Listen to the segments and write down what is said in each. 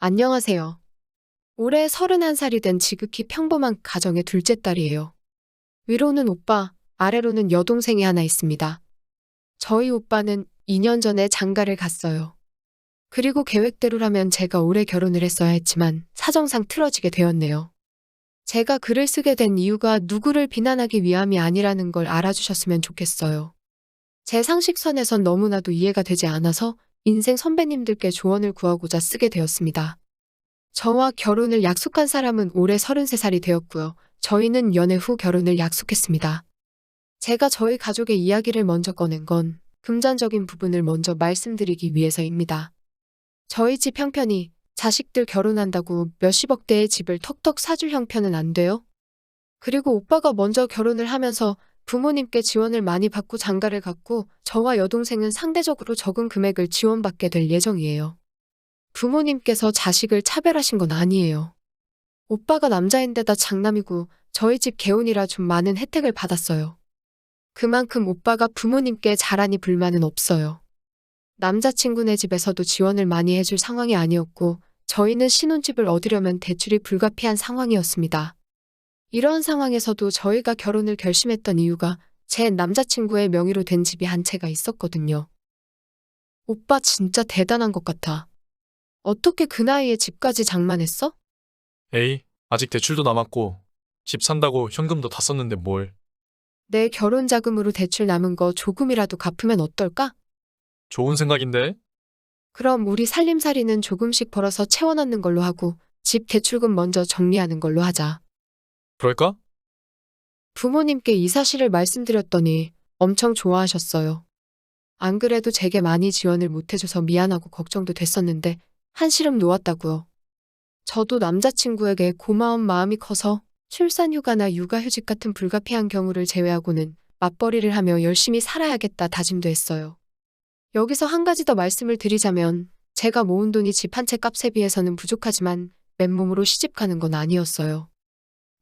안녕하세요. 올해 31살이 된 지극히 평범한 가정의 둘째 딸이에요. 위로는 오빠, 아래로는 여동생이 하나 있습니다. 저희 오빠는 2년 전에 장가를 갔어요. 그리고 계획대로라면 제가 올해 결혼을 했어야 했지만 사정상 틀어지게 되었네요. 제가 글을 쓰게 된 이유가 누구를 비난하기 위함이 아니라는 걸 알아주셨으면 좋겠어요. 제 상식선에선 너무나도 이해가 되지 않아서 인생 선배님들께 조언을 구하고자 쓰게 되었습니다. 저와 결혼을 약속한 사람은 올해 33살이 되었고요. 저희는 연애 후 결혼을 약속했습니다. 제가 저희 가족의 이야기를 먼저 꺼낸 건 금전적인 부분을 먼저 말씀드리기 위해서입니다. 저희 집 형편이 자식들 결혼한다고 몇십억대의 집을 턱턱 사줄 형편은 안 돼요. 그리고 오빠가 먼저 결혼을 하면서 부모님께 지원을 많이 받고 장가를 갔고 저와 여동생은 상대적으로 적은 금액을 지원받게 될 예정이에요. 부모님께서 자식을 차별하신 건 아니에요. 오빠가 남자인데다 장남이고 저희 집 개혼이라 좀 많은 혜택을 받았어요. 그만큼 오빠가 부모님께 잘하니 불만은 없어요. 남자친구네 집에서도 지원을 많이 해줄 상황이 아니었고 저희는 신혼집을 얻으려면 대출이 불가피한 상황이었습니다. 이런 상황에서도 저희가 결혼을 결심했던 이유가 제 남자친구의 명의로 된 집이 한 채가 있었거든요. 오빠 진짜 대단한 것 같아. 어떻게 그 나이에 집까지 장만했어? 에이, 아직 대출도 남았고 집 산다고 현금도 다 썼는데 뭘. 내 결혼 자금으로 대출 남은 거 조금이라도 갚으면 어떨까? 좋은 생각인데? 그럼 우리 살림살이는 조금씩 벌어서 채워넣는 걸로 하고 집 대출금 먼저 정리하는 걸로 하자. 그럴까? 부모님께 이 사실을 말씀드렸더니 엄청 좋아하셨어요. 안 그래도 제게 많이 지원을 못해줘서 미안하고 걱정도 됐었는데 한시름 놓았다고요. 저도 남자친구에게 고마운 마음이 커서 출산휴가나 육아휴직 같은 불가피한 경우를 제외하고는 맞벌이를 하며 열심히 살아야겠다 다짐도 했어요. 여기서 한 가지 더 말씀을 드리자면 제가 모은 돈이 집 한 채 값에 비해서는 부족하지만 맨몸으로 시집 가는 건 아니었어요.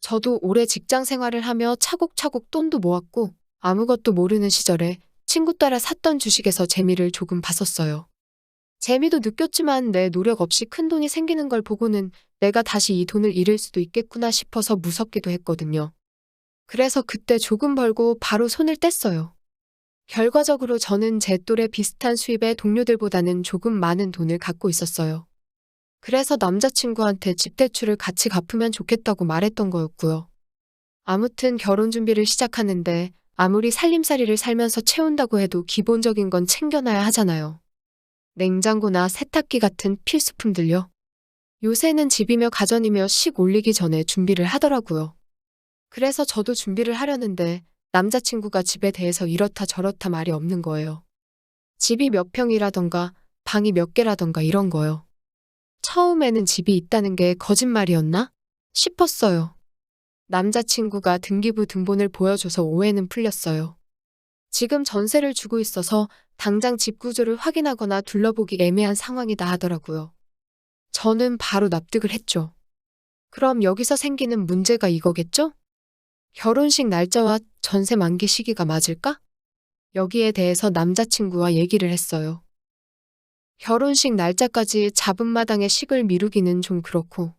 저도 오래 직장 생활을 하며 차곡차곡 돈도 모았고 아무것도 모르는 시절에 친구 따라 샀던 주식에서 재미를 조금 봤었어요. 재미도 느꼈지만 내 노력 없이 큰 돈이 생기는 걸 보고는 내가 다시 이 돈을 잃을 수도 있겠구나 싶어서 무섭기도 했거든요. 그래서 그때 조금 벌고 바로 손을 뗐어요. 결과적으로 저는 제 또래 비슷한 수입의 동료들보다는 조금 많은 돈을 갖고 있었어요. 그래서 남자친구한테 집 대출을 같이 갚으면 좋겠다고 말했던 거였고요. 아무튼 결혼 준비를 시작하는데 아무리 살림살이를 살면서 채운다고 해도 기본적인 건 챙겨놔야 하잖아요. 냉장고나 세탁기 같은 필수품들요. 요새는 집이며 가전이며 식 올리기 전에 준비를 하더라고요. 그래서 저도 준비를 하려는데 남자친구가 집에 대해서 이렇다 저렇다 말이 없는 거예요. 집이 몇 평이라던가 방이 몇 개라던가 이런 거요. 처음에는 집이 있다는 게 거짓말이었나 싶었어요. 남자친구가 등기부 등본을 보여줘서 오해는 풀렸어요. 지금 전세를 주고 있어서 당장 집 구조를 확인하거나 둘러보기 애매한 상황이다 하더라고요. 저는 바로 납득을 했죠. 그럼 여기서 생기는 문제가 이거겠죠? 결혼식 날짜와 전세 만기 시기가 맞을까? 여기에 대해서 남자친구와 얘기를 했어요. 결혼식 날짜까지 잡은 마당에 식을 미루기는 좀 그렇고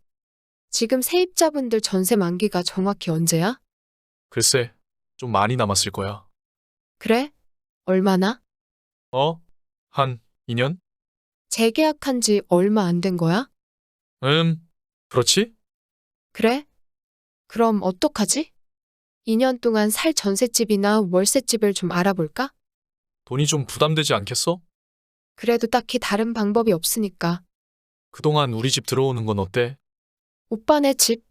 지금 세입자분들 전세 만기가 정확히 언제야? 글쎄, 좀 많이 남았을 거야. 그래? 얼마나? 한 2년? 재계약한 지 얼마 안 된 거야? 그렇지? 그래? 그럼 어떡하지? 2년 동안 살 전셋집이나 월세집을 좀 알아볼까? 돈이 좀 부담되지 않겠어? 그래도 딱히 다른 방법이 없으니까. 그동안 우리 집 들어오는 건 어때? 오빠네 집?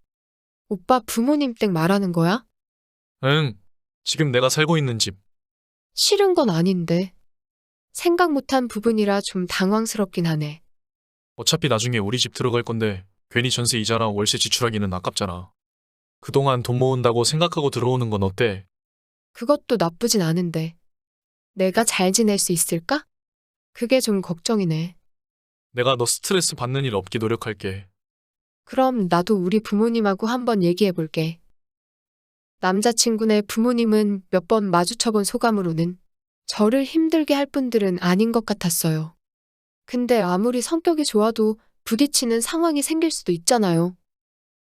오빠 부모님 댁 말하는 거야? 응, 지금 내가 살고 있는 집. 싫은 건 아닌데. 생각 못한 부분이라 좀 당황스럽긴 하네. 어차피 나중에 우리 집 들어갈 건데 괜히 전세 이자랑 월세 지출하기는 아깝잖아. 그동안 돈 모은다고 생각하고 들어오는 건 어때? 그것도 나쁘진 않은데. 내가 잘 지낼 수 있을까? 그게 좀 걱정이네. 내가 너 스트레스 받는 일 없게 노력할게. 그럼 나도 우리 부모님하고 한번 얘기해 볼게. 남자친구네 부모님은 몇 번 마주쳐본 소감으로는 저를 힘들게 할 분들은 아닌 것 같았어요. 근데 아무리 성격이 좋아도 부딪히는 상황이 생길 수도 있잖아요.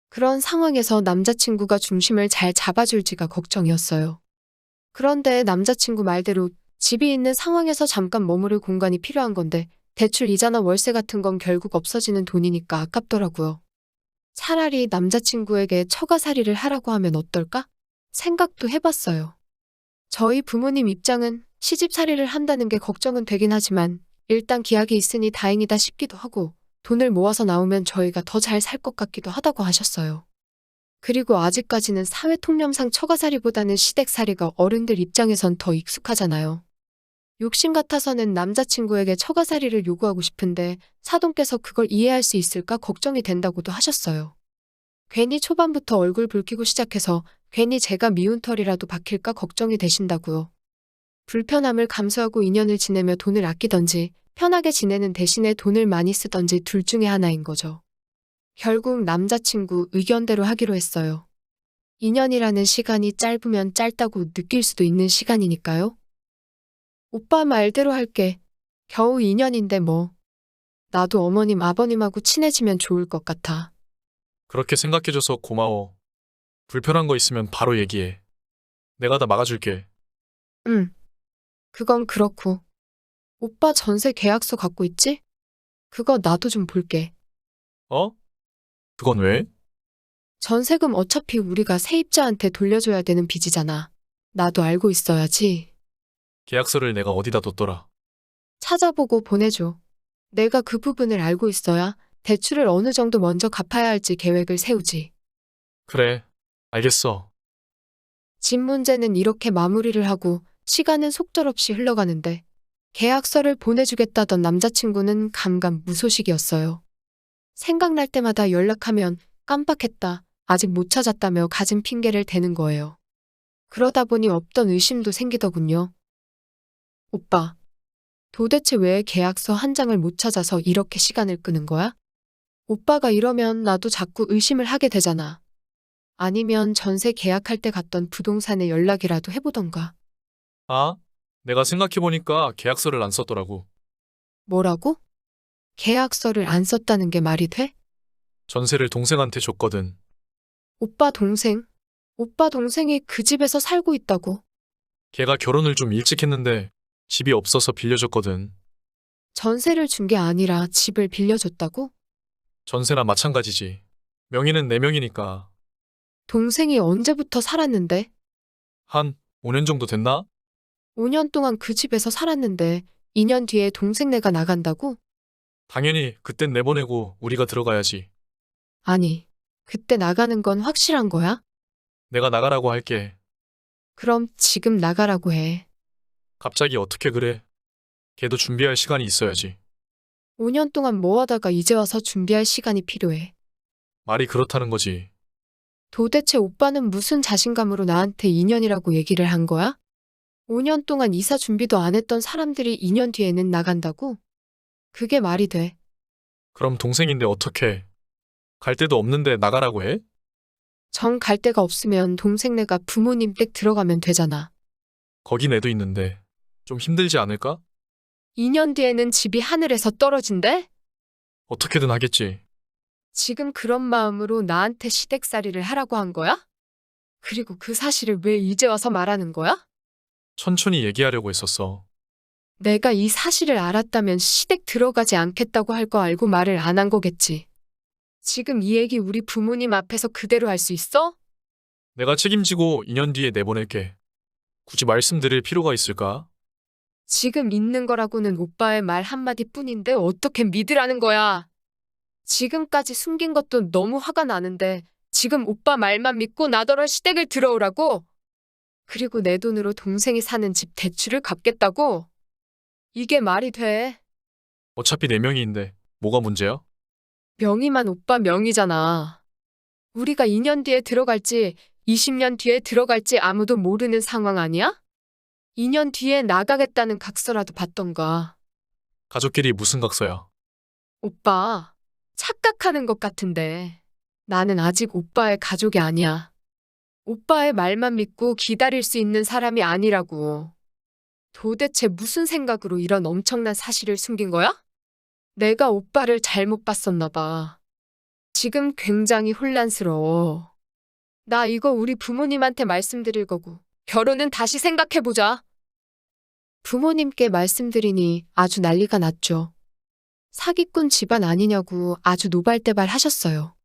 그런 상황에서 남자친구가 중심을 잘 잡아줄지가 걱정이었어요. 그런데 남자친구 말대로 집이 있는 상황에서 잠깐 머무를 공간이 필요한 건데 대출 이자나 월세 같은 건 결국 없어지는 돈이니까 아깝더라고요. 차라리 남자친구에게 처가살이를 하라고 하면 어떨까? 생각도 해봤어요. 저희 부모님 입장은 시집살이를 한다는 게 걱정은 되긴 하지만 일단 기약이 있으니 다행이다 싶기도 하고 돈을 모아서 나오면 저희가 더 잘 살 것 같기도 하다고 하셨어요. 그리고 아직까지는 사회통념상 처가살이보다는 시댁살이가 어른들 입장에선 더 익숙하잖아요. 욕심 같아서는 남자친구에게 처가살이를 요구하고 싶은데 사돈께서 그걸 이해할 수 있을까 걱정이 된다고도 하셨어요. 괜히 초반부터 얼굴 붉히고 시작해서 괜히 제가 미운 털이라도 박힐까 걱정이 되신다고요. 불편함을 감수하고 인연을 지내며 돈을 아끼던지 편하게 지내는 대신에 돈을 많이 쓰던지 둘 중에 하나인 거죠. 결국 남자친구 의견대로 하기로 했어요. 인연이라는 시간이 짧으면 짧다고 느낄 수도 있는 시간이니까요. 오빠 말대로 할게. 겨우 인연인데 뭐. 나도 어머님 아버님하고 친해지면 좋을 것 같아. 그렇게 생각해줘서 고마워. 불편한 거 있으면 바로 얘기해. 내가 다 막아줄게. 응. 그건 그렇고. 오빠 전세 계약서 갖고 있지? 그거 나도 좀 볼게. 어? 그건 왜? 전세금 어차피 우리가 세입자한테 돌려줘야 되는 빚이잖아. 나도 알고 있어야지. 계약서를 내가 어디다 뒀더라. 찾아보고 보내줘. 내가 그 부분을 알고 있어야 대출을 어느 정도 먼저 갚아야 할지 계획을 세우지. 그래, 알겠어. 집 문제는 이렇게 마무리를 하고 시간은 속절없이 흘러가는데 계약서를 보내주겠다던 남자친구는 감감무소식이었어요. 생각날 때마다 연락하면 깜빡했다, 아직 못 찾았다며 갖은 핑계를 대는 거예요. 그러다 보니 없던 의심도 생기더군요. 오빠, 도대체 왜 계약서 한 장을 못 찾아서 이렇게 시간을 끄는 거야? 오빠가 이러면 나도 자꾸 의심을 하게 되잖아. 아니면 전세 계약할 때 갔던 부동산에 연락이라도 해보던가. 아, 내가 생각해보니까 계약서를 안 썼더라고. 뭐라고? 계약서를 안 썼다는 게 말이 돼? 전세를 동생한테 줬거든. 오빠 동생? 오빠 동생이 그 집에서 살고 있다고. 걔가 결혼을 좀 일찍 했는데 집이 없어서 빌려줬거든. 전세를 준 게 아니라 집을 빌려줬다고? 전세나 마찬가지지. 명의는 내 명이니까. 동생이 언제부터 살았는데? 한 5년 정도 됐나? 5년 동안 그 집에서 살았는데 2년 뒤에 동생네가 나간다고? 당연히 그땐 내보내고 우리가 들어가야지. 아니, 그때 나가는 건 확실한 거야? 내가 나가라고 할게. 그럼 지금 나가라고 해. 갑자기 어떻게 그래? 걔도 준비할 시간이 있어야지. 5년 동안 뭐 하다가 이제 와서 준비할 시간이 필요해. 말이 그렇다는 거지. 도대체 오빠는 무슨 자신감으로 나한테 2년이라고 얘기를 한 거야? 5년 동안 이사 준비도 안 했던 사람들이 2년 뒤에는 나간다고? 그게 말이 돼. 그럼 동생인데 어떻게? 갈 데도 없는데 나가라고 해? 정 갈 데가 없으면 동생네가 부모님 댁 들어가면 되잖아. 거긴 애도 있는데 좀 힘들지 않을까? 2년 뒤에는 집이 하늘에서 떨어진대? 어떻게든 하겠지. 지금 그런 마음으로 나한테 시댁살이를 하라고 한 거야? 그리고 그 사실을 왜 이제 와서 말하는 거야? 천천히 얘기하려고 했었어. 내가 이 사실을 알았다면 시댁 들어가지 않겠다고 할 거 알고 말을 안 한 거겠지. 지금 이 얘기 우리 부모님 앞에서 그대로 할 수 있어? 내가 책임지고 2년 뒤에 내보낼게. 굳이 말씀드릴 필요가 있을까? 지금 있는 거라고는 오빠의 말 한마디 뿐인데 어떻게 믿으라는 거야? 지금까지 숨긴 것도 너무 화가 나는데 지금 오빠 말만 믿고 나더러 시댁을 들어오라고? 그리고 내 돈으로 동생이 사는 집 대출을 갚겠다고? 이게 말이 돼? 어차피 4명인데 뭐가 문제야? 명의만 오빠 명의잖아. 우리가 2년 뒤에 들어갈지 20년 뒤에 들어갈지 아무도 모르는 상황 아니야? 2년 뒤에 나가겠다는 각서라도 받던가. 가족끼리 무슨 각서야? 오빠, 착각하는 것 같은데. 나는 아직 오빠의 가족이 아니야. 오빠의 말만 믿고 기다릴 수 있는 사람이 아니라고. 도대체 무슨 생각으로 이런 엄청난 사실을 숨긴 거야? 내가 오빠를 잘못 봤었나 봐. 지금 굉장히 혼란스러워. 나 이거 우리 부모님한테 말씀드릴 거고, 결혼은 다시 생각해보자. 부모님께 말씀드리니 아주 난리가 났죠. 사기꾼 집안 아니냐고 아주 노발대발 하셨어요.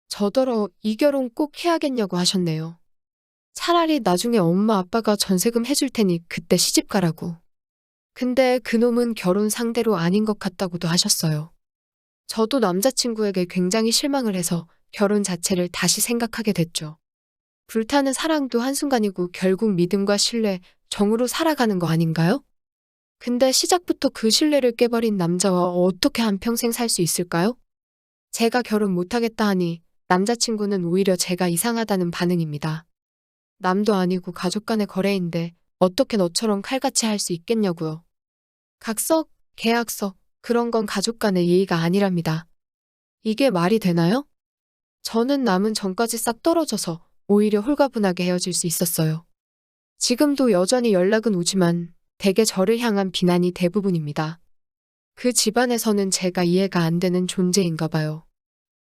저더러 이 결혼 꼭 해야겠냐고 하셨네요. 차라리 나중에 엄마 아빠가 전세금 해줄 테니 그때 시집 가라고. 근데 그놈은 결혼 상대로 아닌 것 같다고도 하셨어요. 저도 남자친구에게 굉장히 실망을 해서 결혼 자체를 다시 생각하게 됐죠. 불타는 사랑도 한순간이고 결국 믿음과 신뢰, 정으로 살아가는 거 아닌가요? 근데 시작부터 그 신뢰를 깨버린 남자와 어떻게 한평생 살 수 있을까요? 제가 결혼 못하겠다 하니 남자친구는 오히려 제가 이상하다는 반응입니다. 남도 아니고 가족 간의 거래인데 어떻게 너처럼 칼같이 할 수 있겠냐고요. 각서, 계약서, 그런 건 가족 간의 예의가 아니랍니다. 이게 말이 되나요? 저는 남은 전까지 싹 떨어져서 오히려 홀가분하게 헤어질 수 있었어요. 지금도 여전히 연락은 오지만 대개 저를 향한 비난이 대부분입니다. 그 집안에서는 제가 이해가 안 되는 존재인가 봐요.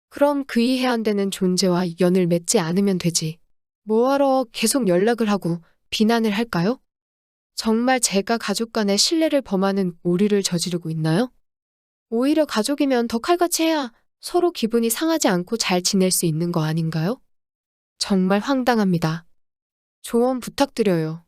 그럼 그 이해 안 되는 존재와 연을 맺지 않으면 되지. 뭐하러 계속 연락을 하고 비난을 할까요? 정말 제가 가족 간의 신뢰를 범하는 오류를 저지르고 있나요? 오히려 가족이면 더 칼같이 해야 서로 기분이 상하지 않고 잘 지낼 수 있는 거 아닌가요? 정말 황당합니다. 조언 부탁드려요.